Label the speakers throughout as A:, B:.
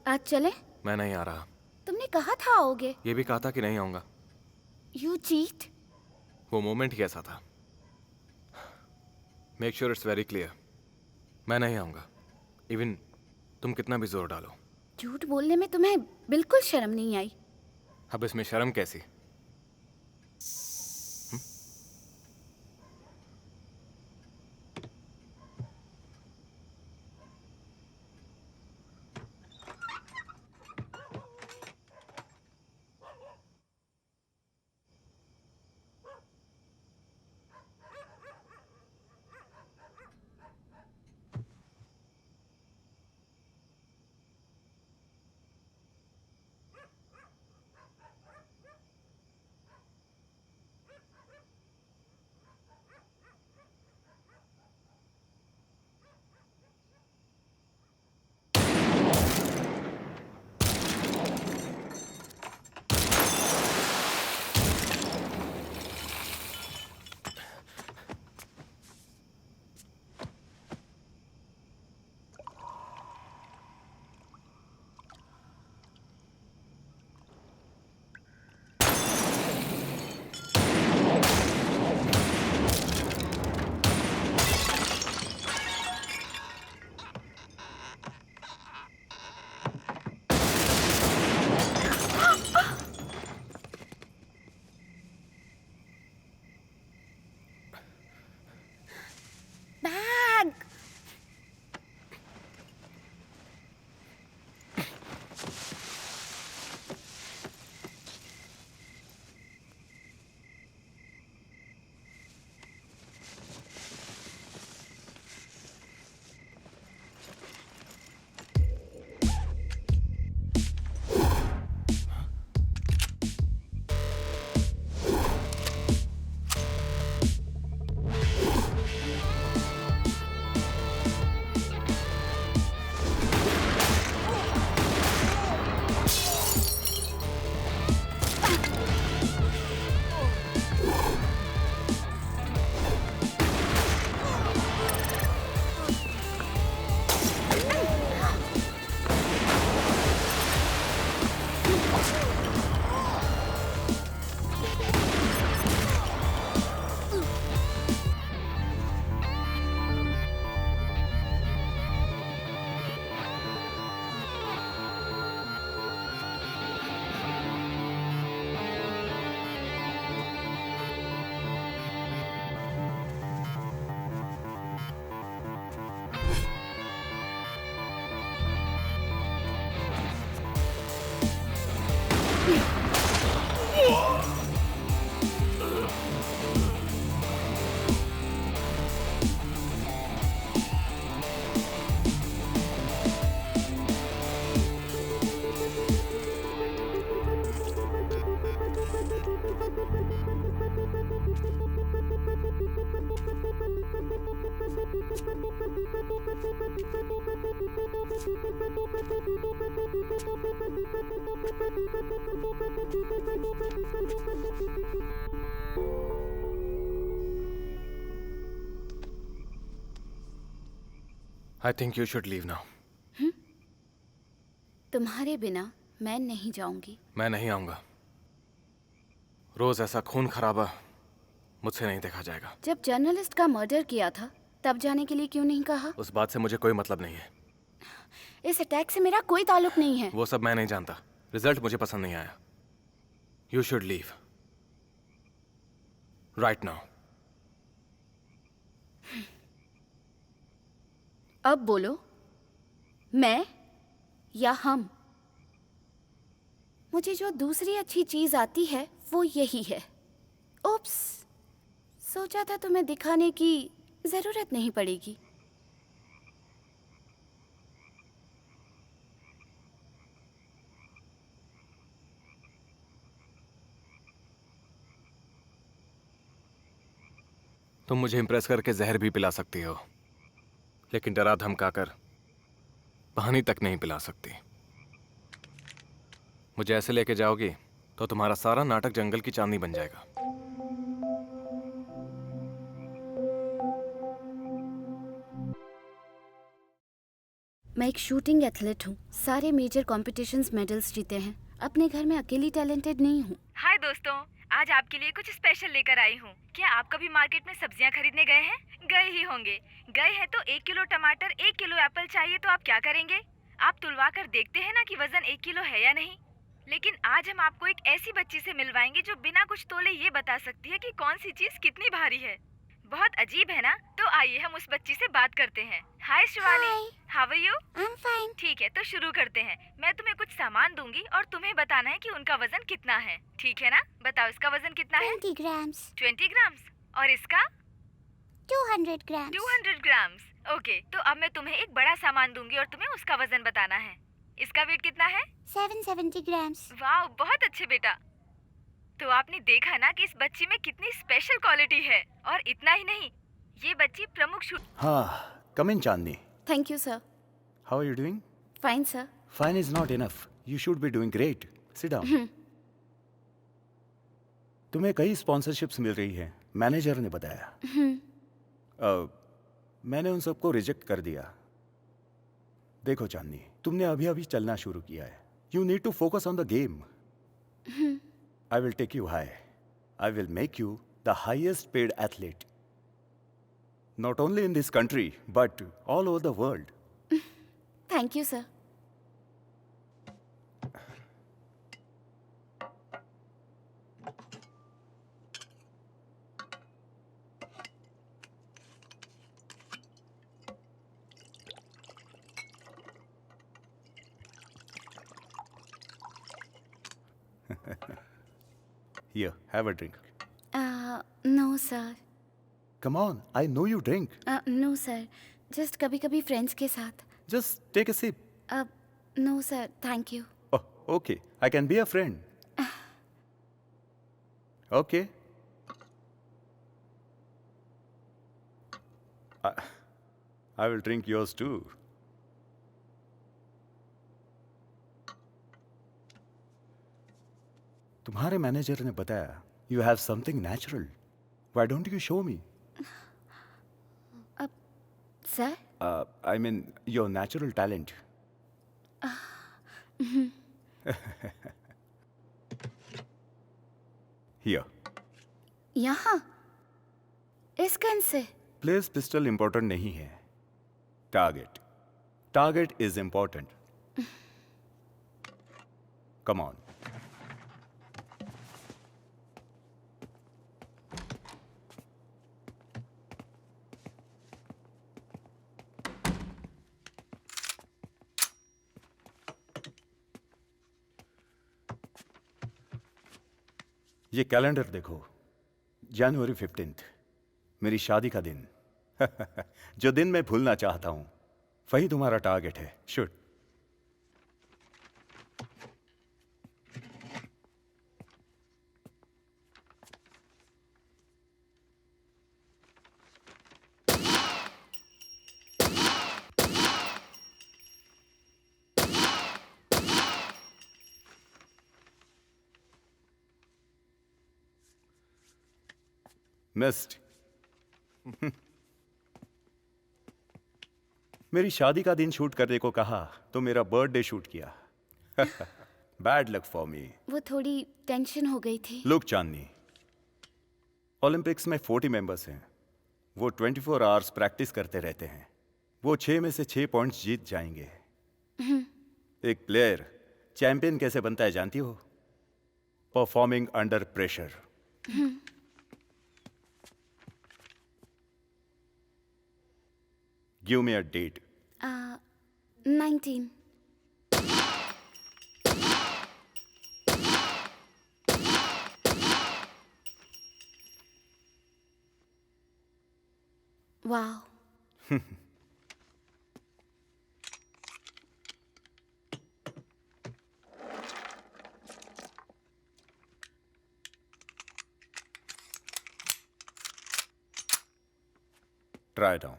A: आज चले?
B: मैं नहीं आ रहा।
A: तुमने कहा था आओगे।
B: ये भी कहा था कि नहीं आऊंगा।
A: You cheat.
B: वो मोमेंट ही ऐसा था। Make sure it's very clear, मैं नहीं आऊंगा। इवन तुम कितना भी जोर डालो।
A: झूठ बोलने में तुम्हें बिल्कुल शर्म नहीं आई।
B: अब इसमें शर्म कैसी?
A: Bag.
B: I think you should leave now.
A: तुम्हारे बिना मैं नहीं जाऊंगी।
B: मैं नहीं आऊंगा। रोज ऐसा खून खराबा मुझसे नहीं देखा जाएगा।
A: जब जर्नलिस्ट का मर्डर किया था तब जाने के लिए क्यों नहीं कहा?
B: उस बात से मुझे कोई मतलब नहीं है।
A: इस अटैक से मेरा कोई ताल्लुक नहीं है।
B: वो सब मैं नहीं जानता। रिजल्ट मुझे पसंद नहीं आया। You should leave right now.
A: अब बोलो, मैं या हम? मुझे जो दूसरी अच्छी चीज आती है वो यही है। ओप्स, सोचा था तुम्हें दिखाने की जरूरत नहीं पड़ेगी।
B: तुम मुझे इंप्रेस करके जहर भी पिला सकती हो, लेकिन डरा धमकाकर पानी तक नहीं पिला सकती। मुझे ऐसे लेके जाओगी तो तुम्हारा सारा नाटक जंगल की चांदनी बन जाएगा।
A: मैं एक शूटिंग एथलीट हूँ। सारे मेजर कॉम्पिटिशन्स मेडल्स जीते हैं। अपने घर में अकेली टैलेंटेड नहीं हूँ।
C: हाय दोस्तों, आज आपके लिए कुछ स्पेशल लेकर आई हूँ। क्या आप कभी मार्केट में सब्जियाँ खरीदने गए हैं? गए ही होंगे। गए हैं तो 1 किलो टमाटर, 1 किलो एप्पल चाहिए तो आप क्या करेंगे? आप तुलवा कर देखते हैं ना कि वजन 1 किलो है या नहीं। लेकिन आज हम आपको एक ऐसी बच्ची से मिलवाएंगे जो बिना कुछ तोले ये बता सकती है कि कौन सी चीज कितनी भारी है। बहुत अजीब है ना? तो आइए हम उस बच्ची से बात करते हैं। Hi Shivani, how are you?
A: I am fine.
C: ठीक है, तो शुरू करते हैं। मैं तुम्हें कुछ सामान दूंगी और तुम्हें बताना है कि उनका वजन कितना है। ठीक है ना? बताओ इसका वजन कितना है?
A: 20 ग्राम्स।
C: 20 ग्राम्स। और इसका?
A: 200 ग्राम्स।
C: 200 ग्राम्स। ओके, तो अब मैं तुम्हें एक बड़ा सामान दूंगी और तुम्हें उसका वजन बताना है। इसका वेट कितना है?
A: 770 ग्राम्स।
C: वाह, बहुत अच्छे बेटा। तो आपने देखा ना कि इस बच्ची में कितनी स्पेशल क्वालिटी है। और इतना ही नहीं, ये बच्ची प्रमुख शूट।
D: हाँ, come in, Chandni.
A: Thank you sir.
D: How are you doing?
A: Fine sir.
D: Fine is not enough. You should be doing great. Sit down. तुम्हें कई स्पॉन्सरशिप्स मिल रही हैं, मैनेजर ने बताया। मैंने उन सबको रिजेक्ट कर दिया। देखो चांदनी, तुमने अभी अभी चलना शुरू किया है। You need to focus on the game. I will take you high. I will make you the highest paid athlete, not only in this country but all over the world.
A: Thank you sir.
D: Here, have a drink.
A: No sir.
D: Come on, I know you drink.
A: No sir, just कभी कभी friends के साथ।
D: Just take a sip.
A: No sir, thank you.
D: Oh, okay, I can be a friend. Okay. I will drink yours too. तुम्हारे manager ने बताया you have something natural. Why don't you show me?
A: Sir?
D: I mean your natural talent. Here.
A: यहाँ? इस gun से?
D: Place pistol important नहीं है, target. Target is important. Come on. ये calendar देखो, जनवरी 15th, मेरी शादी का दिन. जो दिन मैं भूलना चाहता हूं, वही तुम्हारा टारगेट है. शुड. मिस्ड. मेरी शादी का दिन शूट करने को कहा तो मेरा बर्थडे शूट किया. Bad luck for me.
A: वो थोड़ी टेंशन हो गई थी।
D: लुक चांदनी, ओलंपिक्स में 40 मेंबर्स हैं. वो 24 आवर्स प्रैक्टिस करते रहते हैं. वो 6 में से 6 पॉइंट्स जीत जाएंगे. एक प्लेयर चैंपियन कैसे बनता है जानती हो? Performing under pressure. Give me a date.
A: 19. Wow.
D: Try it on.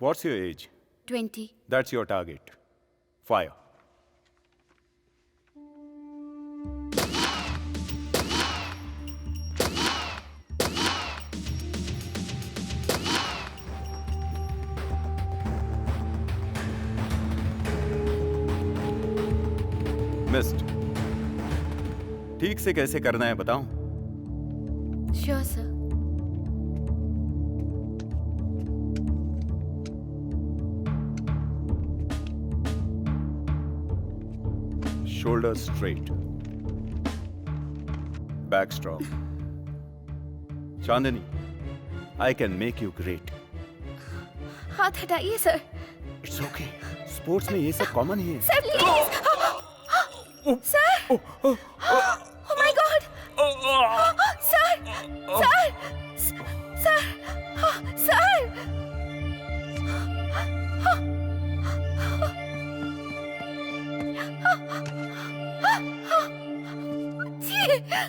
D: What's your age?
A: 20.
D: That's your target. Fire. Missed. ठीक से कैसे करना है बताऊं?
A: Sure sir.
D: Shoulders straight. Back strong. Chandani, I can make you great.
A: हाथ हटाइए sir.
D: It's okay. Sports में ये सब कॉमन ही है।
A: Sir please. सर